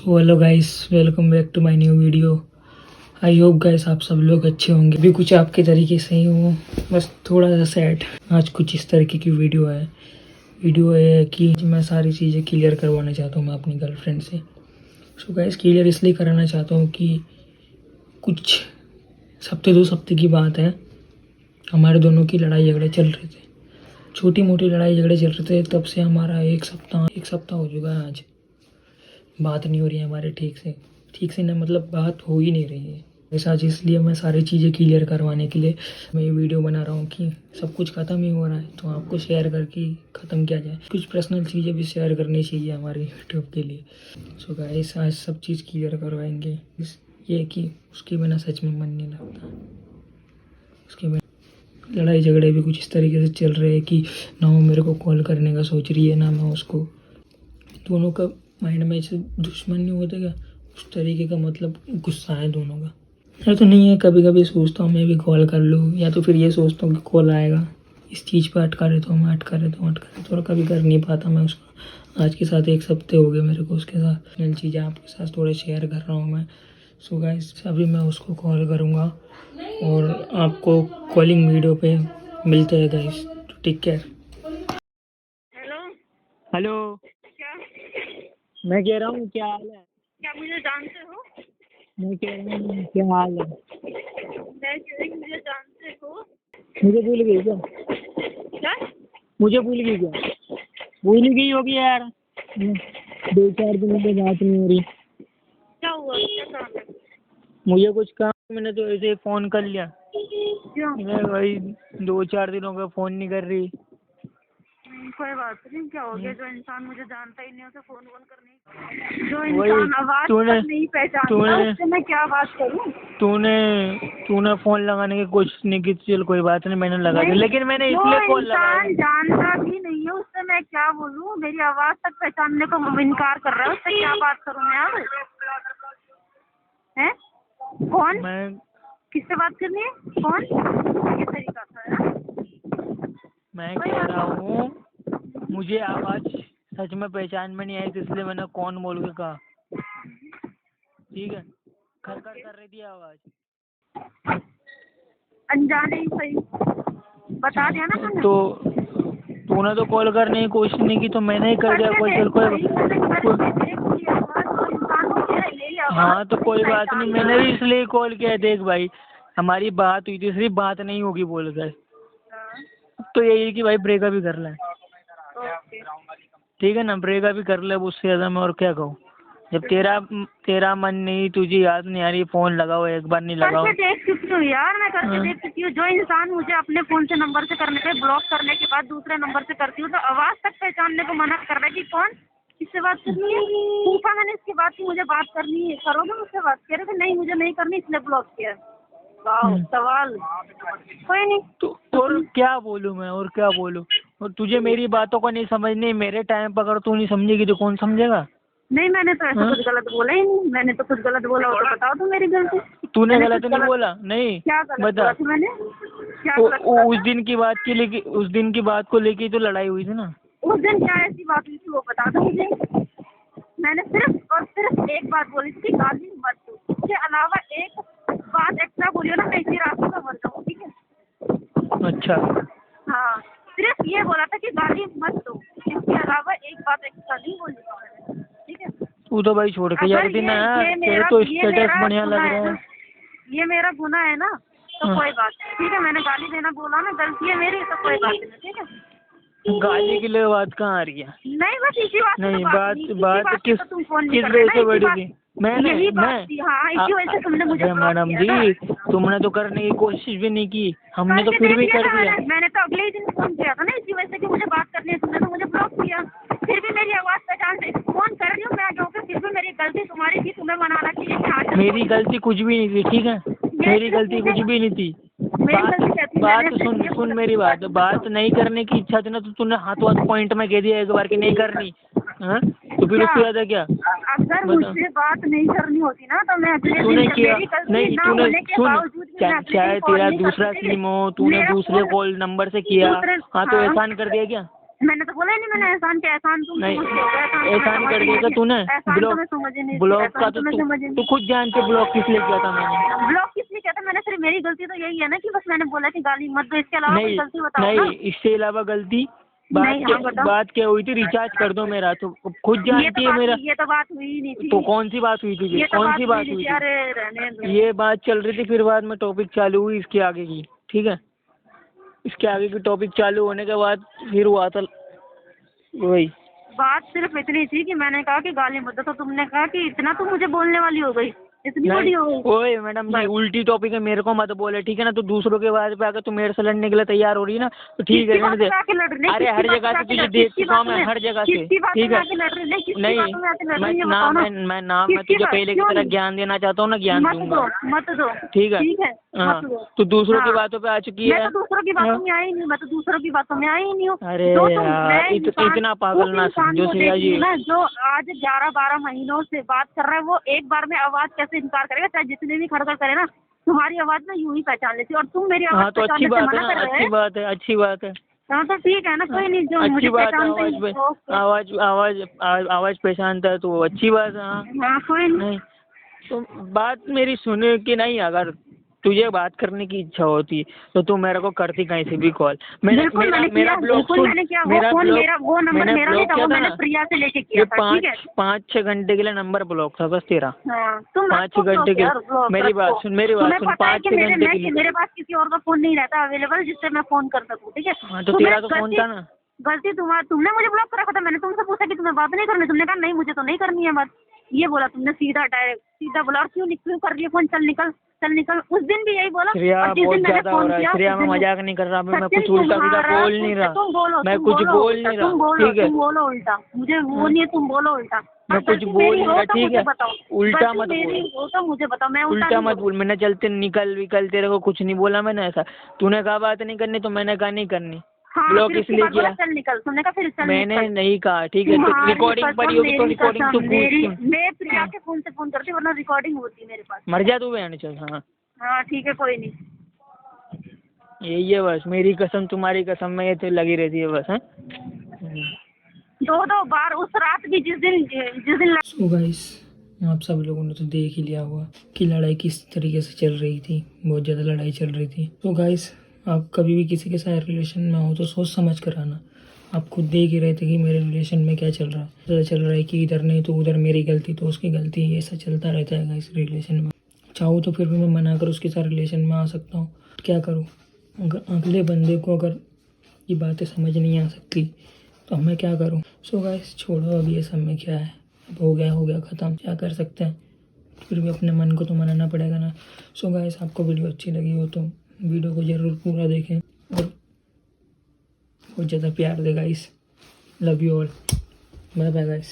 So hello guys, welcome back to my new video. I hope guys आप सब लोग अच्छे होंगे, भी कुछ आपके तरीके से ही हो, बस थोड़ा सा सैड। आज कुछ इस तरीके की वीडियो है कि मैं सारी चीज़ें क्लियर करवाना चाहता हूँ मैं अपनी गर्लफ्रेंड से। सो गाइस क्लियर इसलिए कराना चाहता हूँ कि कुछ दो हफ्ते की बात है, हमारे दोनों की लड़ाई झगड़े चल रहे थे, छोटी मोटी लड़ाई झगड़े चल रहे थे। तब से हमारा एक सप्ताह हो चुका है। आज बात नहीं हो रही है हमारे ठीक से ना, मतलब बात हो ही नहीं रही है ऐसा। आज इसलिए मैं सारी चीज़ें क्लियर करवाने के लिए मैं ये वीडियो बना रहा हूँ कि सब कुछ ख़त्म ही हो रहा है तो आपको शेयर करके ख़त्म किया जाए। कुछ पर्सनल चीज़ें भी शेयर करनी चाहिए हमारे यूट्यूब के लिए। सो गाइस आज सब चीज़ क्लियर करवाएंगे। ये कि उसके बिना सच में मन नहीं लगता, उसके बिना लड़ाई झगड़े भी कुछ इस तरीके से चल रहे हैं कि ना वो मेरे को कॉल करने का सोच रही है ना मैं उसको। दोनों का माइंड में ऐसे दुश्मन नहीं होते क्या, उस तरीके का मतलब गुस्सा है दोनों का। ऐसा तो नहीं है, कभी कभी सोचता हूँ मैं भी कॉल कर लूँ, या तो फिर ये सोचता हूँ कि कॉल आएगा इस चीज़ पर अटका रहता हूँ मैं, अटका रहता हूँ और कभी कर नहीं पाता मैं उसका। आज के साथ एक हफ्ते हो गए मेरे को उसके साथ। नई चीज़ें आपके साथ थोड़े शेयर कर रहा हूँ मैं। सो गाइस अभी मैं उसको कॉल करूँगा और आपको कॉलिंग वीडियो पे मिलते हैं गाइस, तो टेक केयर। हेलो, क्या मैं कह रहा हूँ क्या हाल है? क्या मुझे जानते हो? मैं कह रहा हूँ क्या हाल है? मैं कह रही हूँ मुझे जानते हो? मुझे भूल गई क्या? क्या मुझे भूल गई क्या? भूल ही गई होगी यार। 2-4 दिनों से बात नहीं हो रही। क्या हुआ? क्या काम है? मुझे कुछ काम, मैंने तो ऐसे ही फ़ोन कर लिया। क्यों? मैं भाई 2-4 दिनों का फ़ोन नहीं कर रही। कोई बात नहीं। क्या हो गया? जो इंसान मुझे जानता ही नहीं उसे फोन करने, जो वही इंसान आवाज तक नहीं पहचानता उससे मैं क्या बात करूँ? तूने फ़ोन लगाने की कोशिश नहीं की, चल कोई बात नहीं मैंने लगा दिया, लेकिन मैंने इसलिए कॉल लगाया। इंसान जानता भी नहीं है उससे मैं क्या बोलूँ? मेरी आवाज तक पहचानने को इनकार कर रहा है, उससे क्या बात करूँ मैं? अब है कौन? मैं किससे बात करनी है? कौन? ये तरीका था है? मैं कह रहा हूँ मुझे आवाज़ सच में पहचान में नहीं आई तो इसलिए मैंने कौन बोल के कहा। ठीक है, खर कर रही थी आवाज़। अनजाने ही सही बता दिया ना मैंने। तो तूने तो कॉल करने की कोशिश नहीं की तो मैंने ही कर दिया कॉल। चल हाँ तो कोई बात नहीं, मैंने भी इसलिए कॉल किया। देख भाई हमारी बात हुई थी, सिर्फ बात नहीं होगी बोल कर, तो यही है कि भाई ब्रेकअप ही कर ले। ठीक है ना, ब्रेकअप ही कर ले, उससे ज़्यादा मैं और क्या कहूँ। जब तेरा मन नहीं, तुझे याद नहीं आ रही, फ़ोन लगाओ एक बार, नहीं लगाओ। करके देख चुकी हूँ यार, मैं करके देख चुकी हूँ। जो इंसान मुझे अपने फोन से नंबर से करने पे ब्लॉक करने के बाद दूसरे नंबर से करती हूँ तो आवाज तक पहचानने को मना कर रहा है कि कौन किससे बात करनी है। पूछा मैंने इसके बाद कि मुझे बात करनी है, करोगे मुझसे बात? कह रहे थे नहीं मुझे नहीं करनी इसलिए ब्लॉक किया। वाह सवाल। कोई नहीं तो और क्या बोलूँ मैं, और क्या बोलूँ? और तुझे मेरी बातों को नहीं समझनी, मेरे टाइम पर अगर तू नहीं समझेगी तो कौन समझेगा? नहीं, मैंने तो ऐसा कुछ गलत बोला ही नहीं। मैंने तो कुछ गलत बोला हो तो बताओ तो मेरी गलती। तूने गलत नहीं बोला, नहीं क्या गलत बता। बोला था मैंने? क्या गलत बोला था? उस दिन की बात को लेके तो लड़ाई हुई थी ना। उस दिन क्या ऐसी बात हुई थी वो बता दो मुझे। मैंने सिर्फ और सिर्फ एक बात बोली थी, गाली मत दो। इसके अलावा एक बात एक्स्ट्रा बोलियो ना मैं इसी रास्ते में मर जाऊँ। ठीक है? अच्छा हाँ, सिर्फ ये बोला था कि गाली मत दो, इसके अलावा एक बात एक्स्ट्रा नहीं बोली थी मैंने। ठीक है? तू तो भाई छोड़ के जा रही थी ना, तेरे तो स्टेटस बढ़िया लग रहा है। ये मेरा गुनाह है ना, तो कोई बात नहीं। ठीक है, मैंने गाली देना बोला ना, गलती है मेरी, तो कोई बात नहीं। ठीक है? गाली के लिए बात कहाँ आ रही है? नहीं बस इसी बात से नहीं, बात किस तो तुम फोन नहीं किस कर रहे वजह से ना, बढ़ी इसी थी? बात यही बात थी। हाँ, इसी वजह से तुमने मुझे ब्लॉक मैडम किया जी, था। तुमने तो करने की कोशिश भी नहीं की, हमने तो फिर भी कर दिया। मैंने तो अगले ही दिन फोन किया था ना इसी वजह से कि मुझे बात करनी है, तुमने तो मुझे ब्लॉक किया। फिर भी मेरी आवाज पहचान से फोन कर रही हूँ मैं आगे होकर, फिर भी मेरी गलती तुम्हारी थी, तुम्हें मनाना चाहिए कि हाँ मेरी गलती कुछ भी नहीं थी। ठीक है, मेरी गलती कुछ भी नहीं थी। बात सुन मेरी बात नहीं करने की इच्छा थी ना तो तूने हाथों पॉइंट में कह दिया एक बार कि नहीं करनी। हाँ तो फिर उससे ज्यादा क्या? अगर मुझसे बात नहीं करनी होती ना तो मैं अगले तूने दिन किया नहीं, तूने सुन, चाहे तेरा दूसरा सिम हो, तूने दूसरे कॉल नंबर से किया, हाँ तो एहसान कर दिया क्या? मैंने तो बोला ही नहीं, मैंने एहसान क्या, एहसान तुम नहीं, समझते हो, एहसान कर दिया था तूने। एहसान तो मैं समझ ही नहीं, ब्लॉक का एहसान तो तो मैं समझ ही तू नहीं। खुद जानती है ब्लॉक किस लिए किया था मैंने। ब्लॉक किस लिए कहता, मैंने सिर्फ मेरी गलती तो यही है ना कि बस मैंने बोला कि गाली मत दो, इसके अलावा कोई नहीं गलती बताओ ना। नहीं, इससे अलावा गलती नहीं, हाँ, बताओ। बात क्या हुई थी, रिचार्ज कर दो मेरा, तो खुद जानती है मेरा। ये तो बात हुई ही नहीं थी। तो कौन सी बात हुई थी फिर? ये तो कौन सी बात नहीं हुई थी, थी? अरे रहने दो। ये बात चल रही थी, फिर बाद में टॉपिक चालू हुई इसके आगे की, ठीक है। इसके आगे की टॉपिक चालू होने के बाद फिर हुआ था वही। बात सिर्फ इतनी थी कि मैंने कहा कि गाली मत दो, तो तुमने कहा कि इतना तुम मुझे बोलने वाली हो गई, इतनी बड़ी हो गई। ओए मैडम जी, उल्टी टॉपिक है, मेरे को मत बोले, ठीक है ना। तो दूसरों के बात पे आकर तू मेरे से लड़ने के लिए तैयार हो रही है ना, तो ठीक है, रहने दे। अरे हर जगह से तुझे देख चुका हूँ मैं, हर जगह से, ठीक है। नहीं, मैं तुझे पहले की तरह ज्ञान देना चाहता हूँ ना, ज्ञान दूंगा, मत दो, ठीक है। हाँ, तो दूसरों की बातों पे आ चुकी है। मैं तो दूसरों की बातों में आई नहीं, मैं तो दूसरों की बातों में आई ही नहीं हूँ। अरे यार, इतना पागल ना समझो सिया जी। जो आज 11-12 महीनों से बात कर रहा है, वो एक बार में आवाज कैसे इनकार करेगा, चाहे जितने भी खड़खड़ करे ना, तुम्हारी आवाज में यूं ही पहचान लेती, और तुम मेरी हाँ, आवाज तो अच्छी पहचानने से बात है मना ना, कर रहे अच्छी हो। बात है, अच्छी बात है। हाँ तो ठीक है ना, कोई नहीं, जो अच्छी मुझे बात है, पहचानते हैं, आवाज पहचानता है तो अच्छी बात है। हाँ, हाँ कोई नहीं। नहीं तो बात मेरी सुने कि नहीं, अगर तुझे बात करने की इच्छा होती तो तू मेरे को करती कहीं से भी कॉल। बिल्कुल मैंने किया, बिल्कुल मैंने किया, वो फोन मेरा, वो नंबर मेरा नहीं था, वो मैंने प्रिया से लेके किया था, ठीक है। 5-6 घंटे के लिए नंबर ब्लॉक था बस तेरा। हाँ, तुम 5-6 घंटे के, मेरी बात सुन, 5-6 घंटे के लिए। मेरे पास किसी और का फोन नहीं रहता अवेलेबल जिससे मैं फोन कर सकूँ, ठीक है। हाँ, तो तेरा तो फोन था ना। गलती तुमने मुझे ब्लॉक कर रखा था, मैंने तुमसे पूछा कि तुम्हें बात नहीं करनी, तुमने कहा नहीं मुझे तो नहीं करनी है बात, ये बोला तुमने सीधा, डायरेक्ट सीधा बोला। और क्यों कर रही फोन, चल निकल। उस दिन भी यही बोला। श्रेया, बहुत ज्यादा हो रहा है श्रेया, मैं मजाक नहीं कर रहा, मैं कुछ उल्टा सीधा बोल नहीं रहा, मैं कुछ बोल नहीं रहा, ठीक है। तुम बोलो उल्टा, मुझे वो नहीं है, तुम बोलो उल्टा। मैं कुछ बोल नहीं रहा, ठीक है। उल्टा मत बोल, तो मुझे बताओ, मैं उल्टा मत बोल। मैंने चलते निकल विकल तेरे को कुछ नहीं बोला मैंने ऐसा। तूने कहा बात नहीं करनी तो मैंने कहा नहीं करनी। हाँ, ब्लॉक इसलिए किया, चल निकल, तुमने कहा फिर चल मैंने निकल। नहीं कहा, ठीक है। तो रिकॉर्डिंग पड़ी होगी तो रिकॉर्डिंग तो पूछ। मैं प्रिया के फोन से फोन करती, वरना रिकॉर्डिंग होती मेरे पास। मर जा तू बहन, चल। हाँ हाँ ठीक है, कोई नहीं। यही है बस, मेरी कसम तुम्हारी कसम में ये तो लगी रहती है बस। हाँ, 2 बार उस रात भी जिस दिन सो गाइस, आप सब लोगों ने तो देख ही लिया होगा कि लड़ाई किस तरीके से चल रही थी, बहुत ज़्यादा लड़ाई चल रही थी। तो गाइस, आप कभी भी किसी के साथ रिलेशन में हो तो सोच समझ कर आना। आप खुद देख ही रहे थे कि मेरे रिलेशन में क्या चल रहा है। पता चल रहा है कि इधर नहीं तो उधर मेरी गलती तो उसकी गलती, ऐसा चलता रहता है गाइस रिलेशन में। चाहूँ तो फिर भी मैं मना कर उसके साथ रिलेशन में आ सकता हूँ, क्या करूँ। अगले बंदे को अगर ये बातें समझ नहीं आ सकती तो मैं क्या करूँ। सो गाइस, छोड़ो अब ये सब में क्या है, अब हो गया ख़त्म, क्या कर सकते हैं। फिर भी अपने मन को तो मनाना पड़ेगा ना। सो गाइस, आपको वीडियो अच्छी लगी हो तो वीडियो को ज़रूर पूरा देखें और बहुत ज़्यादा प्यार दे guys. Love you all, bye bye guys.